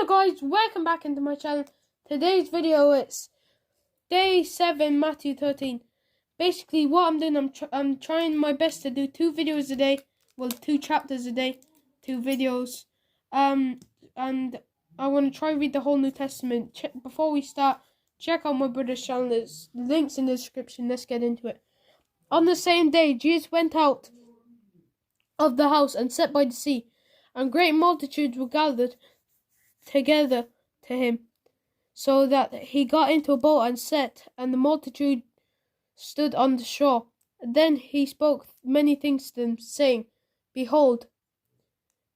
Hello guys, welcome back into my channel. Today's video is day 7, Matthew 13. Basically what I'm doing, I'm trying my best to do 2 videos a day. Well, 2 chapters a day, 2 videos. And I want to try read the whole New Testament. Before we start, check out my brother's channel. There's links in the description. Let's get into it. On the same day, Jesus went out of the house and sat by the sea, and great multitudes were gathered together to him, so that he got into a boat and sat, and the multitude stood on the shore. Then he spoke many things to them, saying, Behold,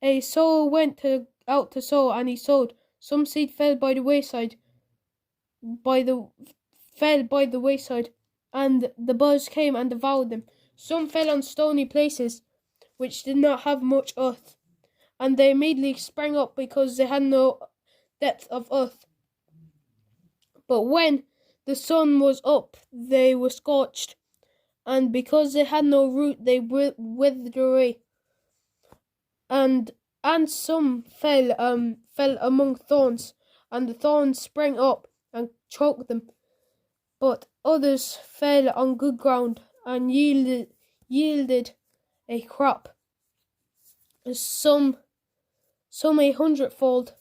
a sower went out to sow, and he sowed. Some seed fell by the wayside, and the birds came and devoured them. Some fell on stony places, which did not have much earth, and they immediately sprang up because they had no depth of earth. But when the sun was up, they were scorched, and because they had no root, they withered away. And some fell among thorns, and the thorns sprang up and choked them. But others fell on good ground and yielded a crop, some 100-fold,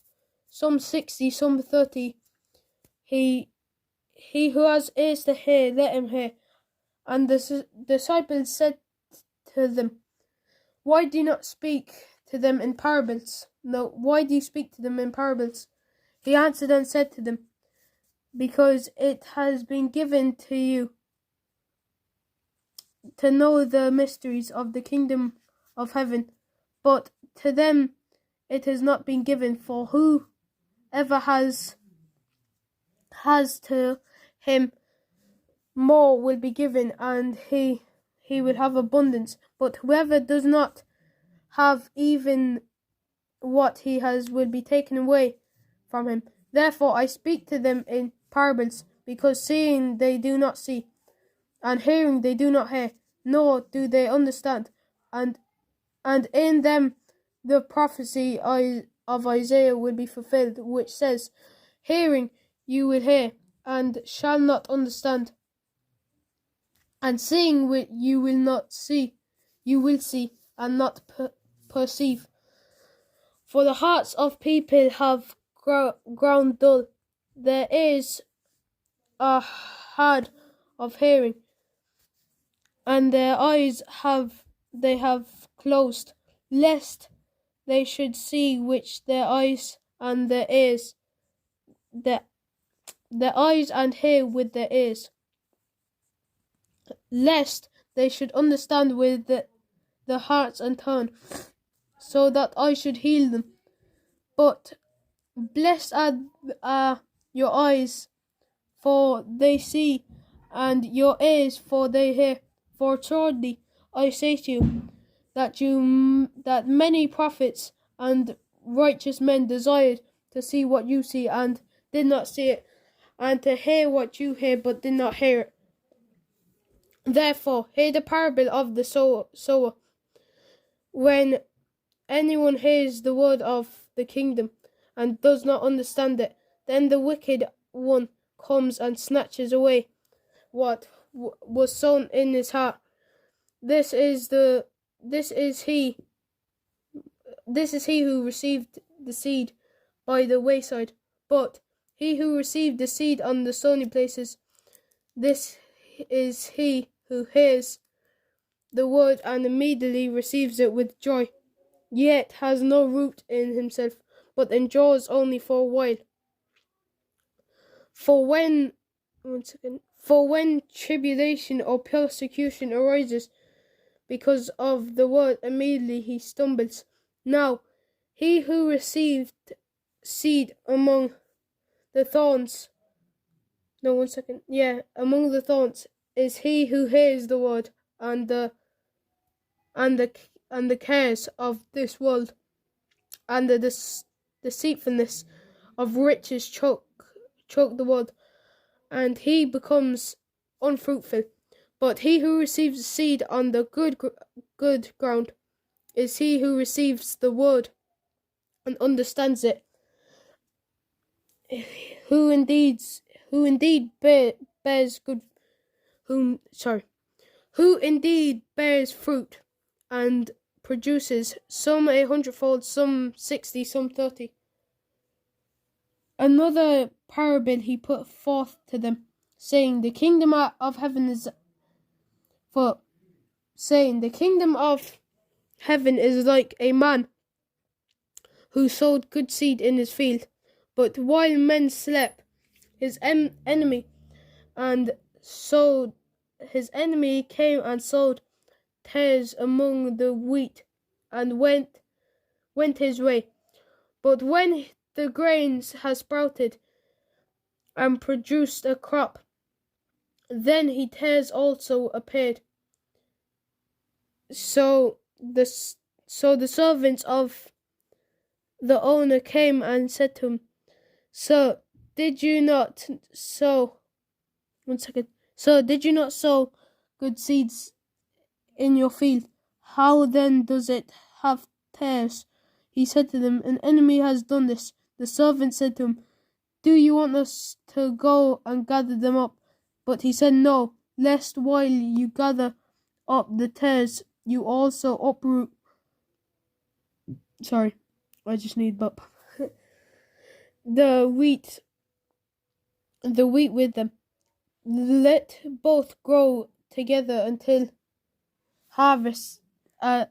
some 60, some 30. He who has ears to hear, let him hear. And the disciples said to them, Why do you not speak to them in parables? No, why do you speak to them in parables? He answered and said to them, Because it has been given to you to know the mysteries of the kingdom of heaven, but to them it has not been given. For whoever has to him more will be given, and he will have abundance. But whoever does not have, even what he has will be taken away from him. Therefore I speak to them in parables, because seeing they do not see, and hearing they do not hear, nor do they understand. And in them the prophecy of Isaiah will be fulfilled, which says, Hearing you will hear, and shall not understand, and seeing you will not see, you will see, and not perceive. For the hearts of people have grown dull, their ears are hard of hearing, and their eyes have closed, lest they should see which their eyes and their ears, their eyes and hear with their ears, lest they should understand with the hearts and turn, so that I should heal them. But blessed are your eyes, for they see, and your ears, for they hear. For truly I say to you, that many prophets and righteous men desired to see what you see, and did not see it, and to hear what you hear, but did not hear it. Therefore hear the parable of the sower. When anyone hears the word of the kingdom and does not understand it, then the wicked one comes and snatches away what was sown in his heart. This is he who received the seed by the wayside. But he who received the seed on the stony places, this is he who hears the word and immediately receives it with joy, yet has no root in himself, but endures only for a while. For when tribulation or persecution arises because of the word, immediately he stumbles. Now he who received seed among the thorns, among the thorns, is he who hears the word, and the cares of this world and the deceitfulness of riches choke the word, and he becomes unfruitful. But he who receives the seed on the good ground is he who receives the word and understands it, who indeed bears good who indeed bears fruit and produces some 100-fold, some 60, some 30. Another parable he put forth to them, saying, the kingdom of heaven is like a man who sowed good seed in his field. But while men slept, his enemy came and sowed tares among the wheat, and went his way. But when the grains had sprouted and produced a crop, then tares also appeared. So the servants of the owner came and said to him, Sir, did you not sow good seeds in your field? How then does it have tares? He said to them, an enemy has done this. The servant said to him, do you want us to go and gather them up? But he said, no, lest while you gather up the tares, you also uproot. Sorry, I just need burp. the wheat with them. Let both grow together until harvest, and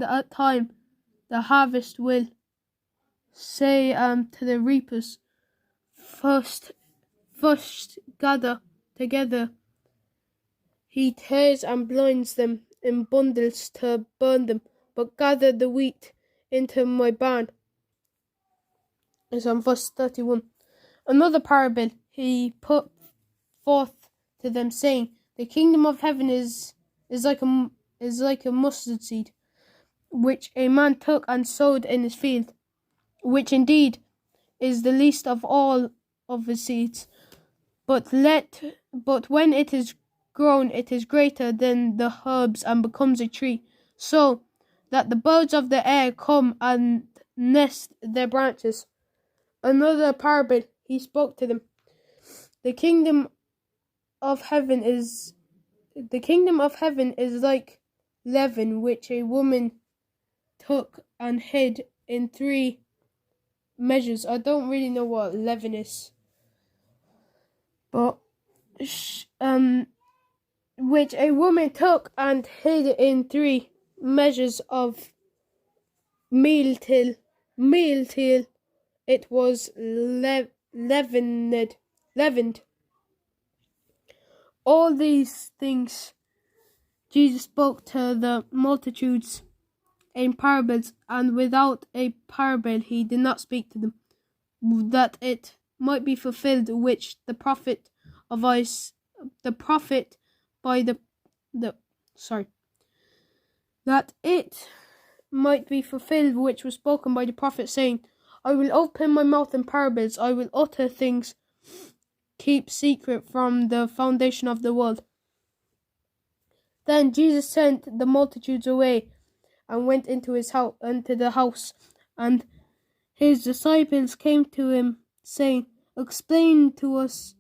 at time the harvest will say to the reapers, first gather together he tares and blinds them in bundles to burn them, but gather the wheat into my barn. It's on verse 31. Another parable he put forth to them, saying, the kingdom of heaven is like a mustard seed, which a man took and sowed in his field, which indeed is the least of all of the seeds. But when it is grown, it is greater than the herbs and becomes a tree, so that the birds of the air come and nest their branches. Another parable he spoke to them. The kingdom of heaven is like leaven, which a woman took and hid in 3 measures. I don't really know what leaven is, but which a woman took and hid in 3 measures of meal till it was leavened. All these things Jesus spoke to the multitudes in parables, and without a parable he did not speak to them, that it might be fulfilled which the prophet that it might be fulfilled which was spoken by the prophet, saying, I will open my mouth in parables, I will utter things keep secret from the foundation of the world. Then Jesus sent the multitudes away and went into the house, and his disciples came to him, saying, explain to us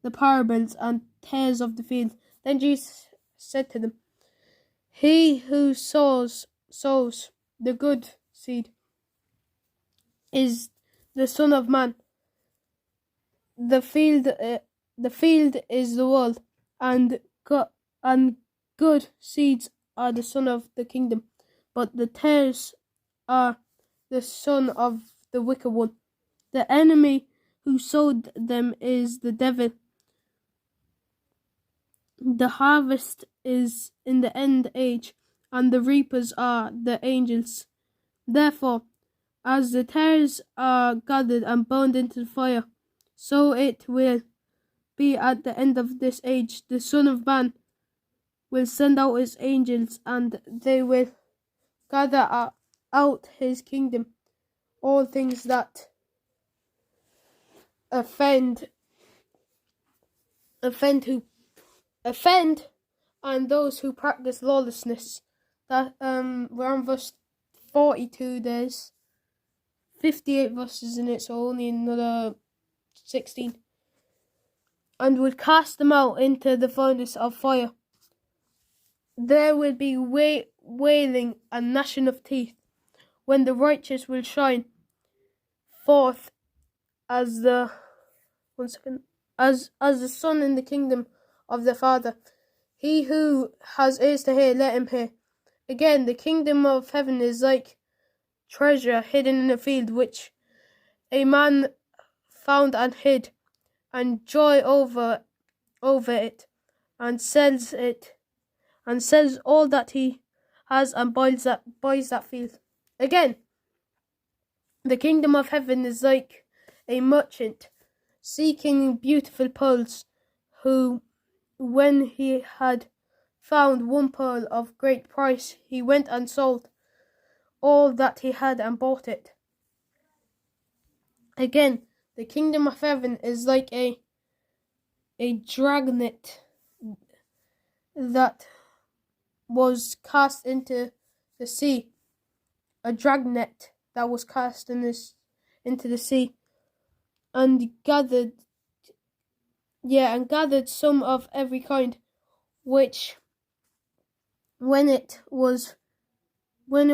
the parables and tares of the field. Then Jesus said to them, he who sows the good seed is the Son of Man. The field is the world, and good seeds are the son of the kingdom, but the tares are the son of the wicked one. The enemy who sowed them is the devil. The harvest is in the end age, and the reapers are the angels. Therefore, as the tares are gathered and burned into the fire, so it will be at the end of this age. The Son of Man will send out his angels, and they will gather out his kingdom all things that offend and those who practice lawlessness. That we're on verse 42. There's 58 verses in it, so only another 16. And would cast them out into the furnace of fire. There will be wailing and gnashing of teeth, when the righteous will shine forth as the as the Son in the kingdom of the Father. He who has ears to hear, let him hear. Again, the kingdom of heaven is like treasure hidden in a field, which a man found and hid, and joy over it, and sells all that he has, and buys that field. Again, the kingdom of heaven is like a merchant seeking beautiful pearls, who, when he had found one pearl of great price, he went and sold all that he had and bought it. Again, the kingdom of heaven is like a dragnet that was cast into the sea. A dragnet that was cast into the sea, and gathered some of every kind, which when it was I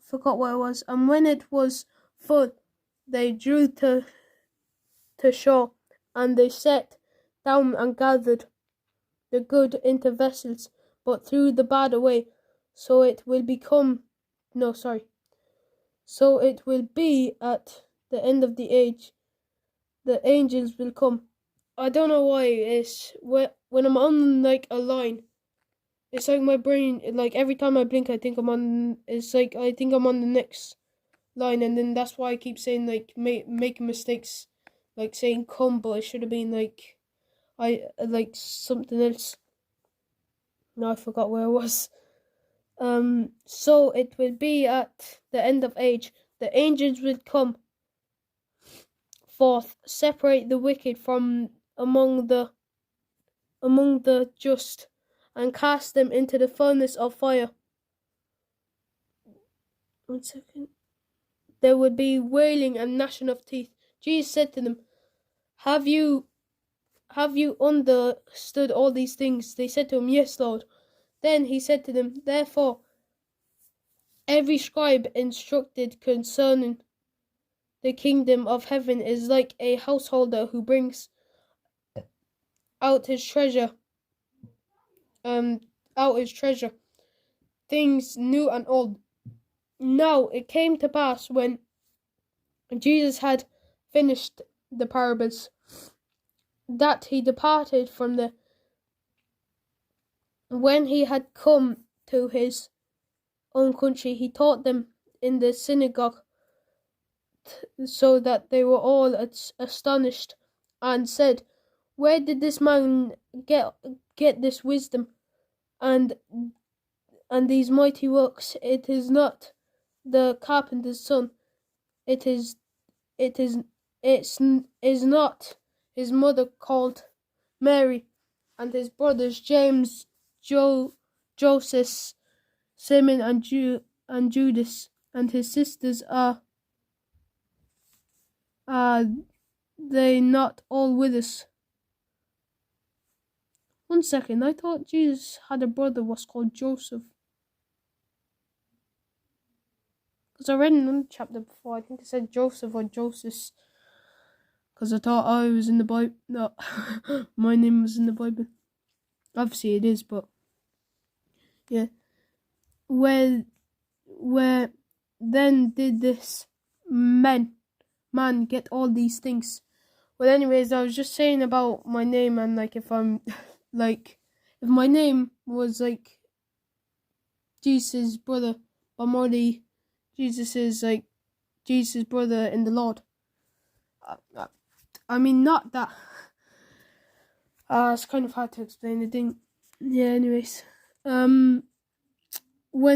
forgot what it was, and when it was full, they drew to shore, and they set down and gathered the good into vessels, but threw the bad away. So it will be at the end of the age. The angels will come. I don't know why it's when I'm on like a line, it's like my brain, like every time I blink, I think I'm on the next line, and then that's why I keep saying like making mistakes, like saying come, but it should have been like something else. No, I forgot where it was. So it will be at the end of age. The angels will come forth, separate the wicked from among the just, and cast them into the furnace of fire. 1 second. There would be wailing and gnashing of teeth. Jesus said to them, Have you understood all these things? They said to him, Yes, Lord. Then he said to them, Therefore, every scribe instructed concerning the kingdom of heaven is like a householder who brings out his treasure, things new and old. Now it came to pass, when Jesus had finished the parables, that he departed from the. When he had come to his own country, he taught them in the synagogue, so that they were all astonished, and said, Where did this man get this wisdom and these mighty works? It is not the carpenter's son. Is not his mother called Mary, and his brothers James, Joseph, Simon, and Judas, and his sisters are they not all with us? 1 second, I thought Jesus had a brother was called Joseph. Because I read in another chapter before, I think it said Joseph or Joseph. Because I thought I was in the Bible. No, my name was in the Bible. Obviously it is, but yeah. Where then did this man get all these things? Well, anyways, I was just saying about my name, and like if I'm like if my name was like Jesus' brother, I'm already Jesus' brother in the Lord. I mean, not that. It's kind of hard to explain. I think. Yeah. Anyways, when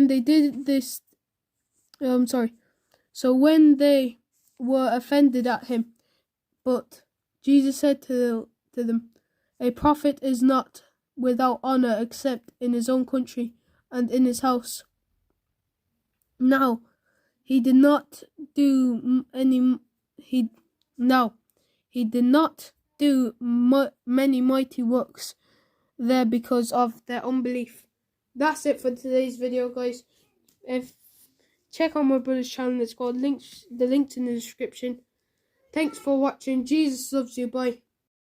they did this, So when they were offended at him, but Jesus said to them, A prophet is not without honor except in his own country and in his house. Now he did not do he did not do many mighty works there because of their unbelief. That's it for today's video, guys. Check out my brother's channel. It's got the links in the description. Thanks for watching. Jesus loves you. Bye.